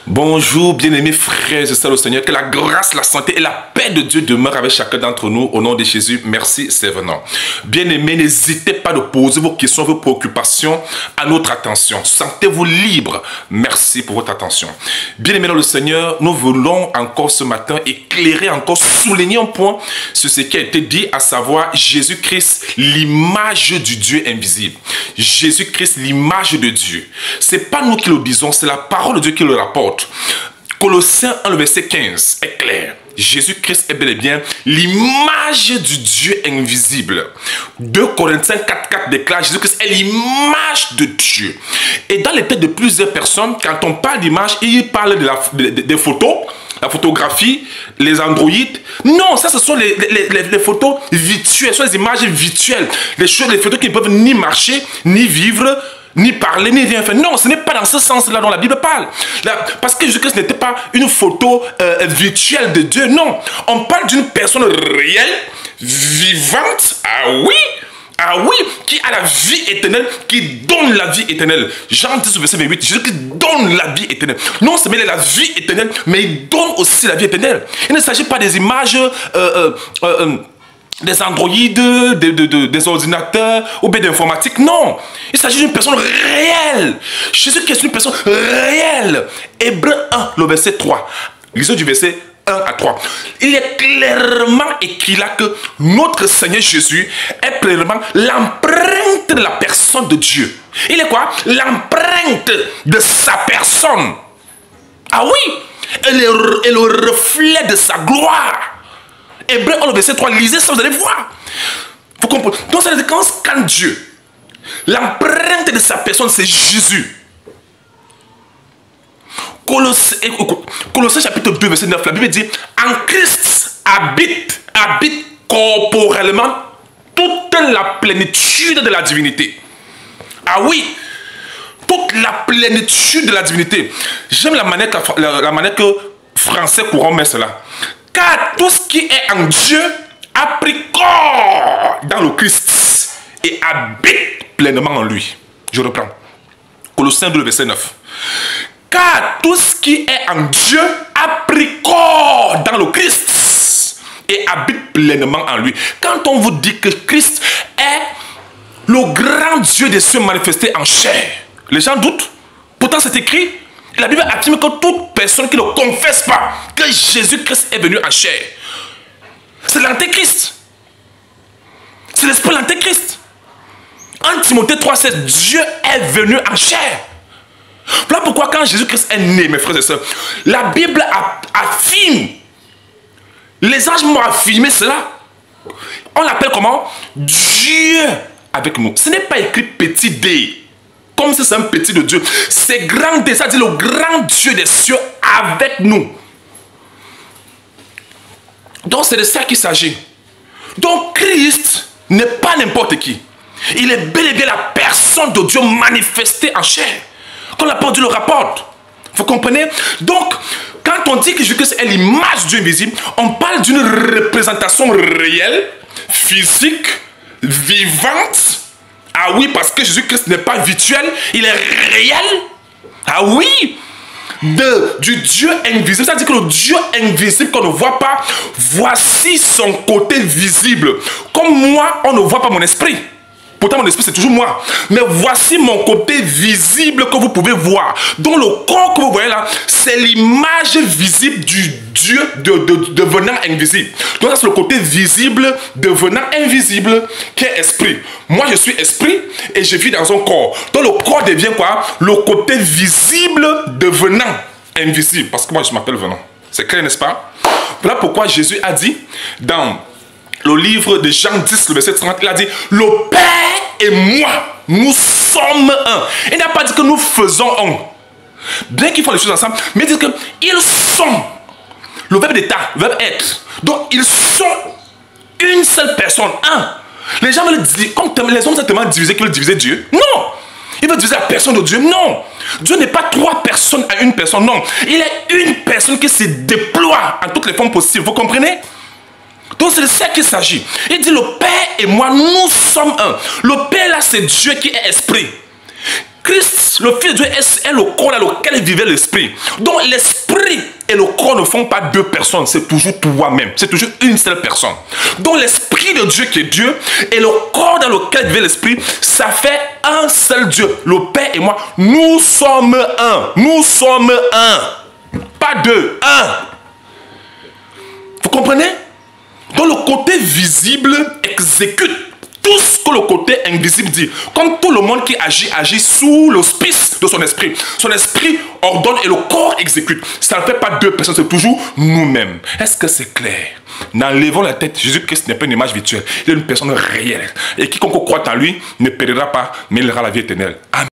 Bonjour, bien-aimés frères et sœurs au Seigneur. Que la grâce, la santé et la paix de Dieu demeurent avec chacun d'entre nous. Au nom de Jésus, merci, c'est venant. Bien-aimés, n'hésitez pas de poser vos questions, vos préoccupations à notre attention. Sentez-vous libre. Merci pour votre attention. Bien-aimés dans le Seigneur, nous voulons encore ce matin éclairer, encore souligner un point sur ce qui a été dit, à savoir Jésus-Christ, l'image du Dieu invisible. Jésus-Christ, l'image de Dieu. C'est pas nous qui le disons, c'est la parole de Dieu qui le rapporte. Colossiens 1, le verset 15 est clair. Jésus-Christ est bel et bien l'image du Dieu invisible. 2 Corinthiens 4 déclare Jésus-Christ est l'image de Dieu. Et dans les têtes de plusieurs personnes, quand on parle d'image, ils parlent des photos, la photographie, les androïdes. Non, ça ce sont les photos virtuelles, ce sont les images virtuelles. Les photos qui ne peuvent ni marcher, ni vivre, ni parler, ni rien faire. Non, ce n'est pas dans ce sens-là dont la Bible parle. Parce que Jésus-Christ n'était pas une photo virtuelle de Dieu. Non, on parle d'une personne réelle, vivante. Ah oui, qui a la vie éternelle, qui donne la vie éternelle. Jean 10, verset 28, Jésus-Christ donne la vie éternelle. Non seulement il a la vie éternelle, mais il donne aussi la vie éternelle. Il ne s'agit pas des images... des androïdes, des ordinateurs ou bien d'informatique. Non, il s'agit d'une personne réelle. Jésus-Christ est une personne réelle. Hébreux 1, le verset 3. Lisons du verset 1 à 3. Il est clairement écrit là que notre Seigneur Jésus est pleinement l'empreinte de la personne de Dieu. Il est quoi? L'empreinte de sa personne. Ah oui, et le reflet de sa gloire. Hébreux 1, verset 3, lisez ça, vous allez voir. Vous comprenez? Donc, ça veut dire quand on scanne Dieu, l'empreinte de sa personne, c'est Jésus. Colossiens chapitre 2, verset 9, la Bible dit, en Christ habite corporellement toute la plénitude de la divinité. Ah oui, toute la plénitude de la divinité. J'aime la manière que français courant met cela. Car tout ce qui est en Dieu a pris corps dans le Christ et habite pleinement en lui. Je reprends. Colossiens 2, verset 9. Car tout ce qui est en Dieu a pris corps dans le Christ et habite pleinement en lui. Quand on vous dit que Christ est le grand Dieu des cieux manifesté en chair, les gens doutent. Pourtant c'est écrit. La Bible affirme que toute personne qui ne confesse pas que Jésus-Christ est venu en chair, c'est l'antéchrist. C'est l'esprit de l'antéchrist. En Timothée 3,16, Dieu est venu en chair. Voilà pourquoi quand Jésus-Christ est né, mes frères et sœurs, la Bible affirme, les anges m'ont affirmé cela. On l'appelle comment? Dieu avec nous. Ce n'est pas écrit petit d. Comme si c'est un petit de Dieu. C'est grand D, ça dit le grand Dieu des cieux avec nous. Donc c'est de ça qu'il s'agit. Donc Christ n'est pas n'importe qui. Il est bel et bien la personne de Dieu manifestée en chair. Comme la parole de Dieu le rapporte. Vous comprenez? Donc, quand on dit que Jésus-Christ est l'image de Dieu invisible, on parle d'une représentation réelle, physique, vivante. Ah oui, parce que Jésus-Christ n'est pas virtuel, il est réel. Ah oui, du Dieu invisible. C'est-à-dire que le Dieu invisible qu'on ne voit pas, voici son côté visible. Comme moi, on ne voit pas mon esprit. Pourtant, mon esprit, c'est toujours moi. Mais voici mon côté visible que vous pouvez voir. Donc, le corps que vous voyez là, c'est l'image visible du Dieu devenant invisible. Donc, c'est le côté visible devenant invisible qui est esprit. Moi, je suis esprit et je vis dans un corps. Donc, le corps devient quoi? Le côté visible devenant invisible. Parce que moi, je m'appelle Venant. C'est clair, n'est-ce pas? Voilà pourquoi Jésus a dit dans le livre de Jean 10, le verset 30, il a dit, le Père et moi, nous sommes un. Il n'a pas dit que nous faisons un. Bien qu'ils font les choses ensemble, mais il dit qu'ils sont. Le verbe d'état, le verbe être. Donc, ils sont une seule personne, un. Les gens veulent dire, comme les hommes sont tellement divisés qu'ils veulent diviser Dieu. Non. Ils veulent diviser la personne de Dieu. Non. Dieu n'est pas trois personnes à une personne. Non. Il est une personne qui se déploie en toutes les formes possibles. Vous comprenez? Donc c'est de ça qu'il s'agit. Il dit le Père et moi, nous sommes un. Le Père là, c'est Dieu qui est esprit. Christ, le Fils de Dieu, est le corps dans lequel vivait l'Esprit. Donc l'Esprit et le corps ne font pas deux personnes, c'est toujours toi-même, c'est toujours une seule personne. Donc l'Esprit de Dieu qui est Dieu et le corps dans lequel vivait l'Esprit, ça fait un seul Dieu. Le Père et moi, nous sommes un. Nous sommes un. Pas deux, un. Vous comprenez? Donc le côté visible exécute tout ce que le côté invisible dit. Comme tout le monde qui agit, agit sous l'auspice de son esprit. Son esprit ordonne et le corps exécute. Ça ne fait pas deux personnes, c'est toujours nous-mêmes. Est-ce que c'est clair? N'enlevons la tête. Jésus-Christ n'est pas une image virtuelle. Il est une personne réelle. Et quiconque croit en lui ne périra pas, mais il aura la vie éternelle. Amen.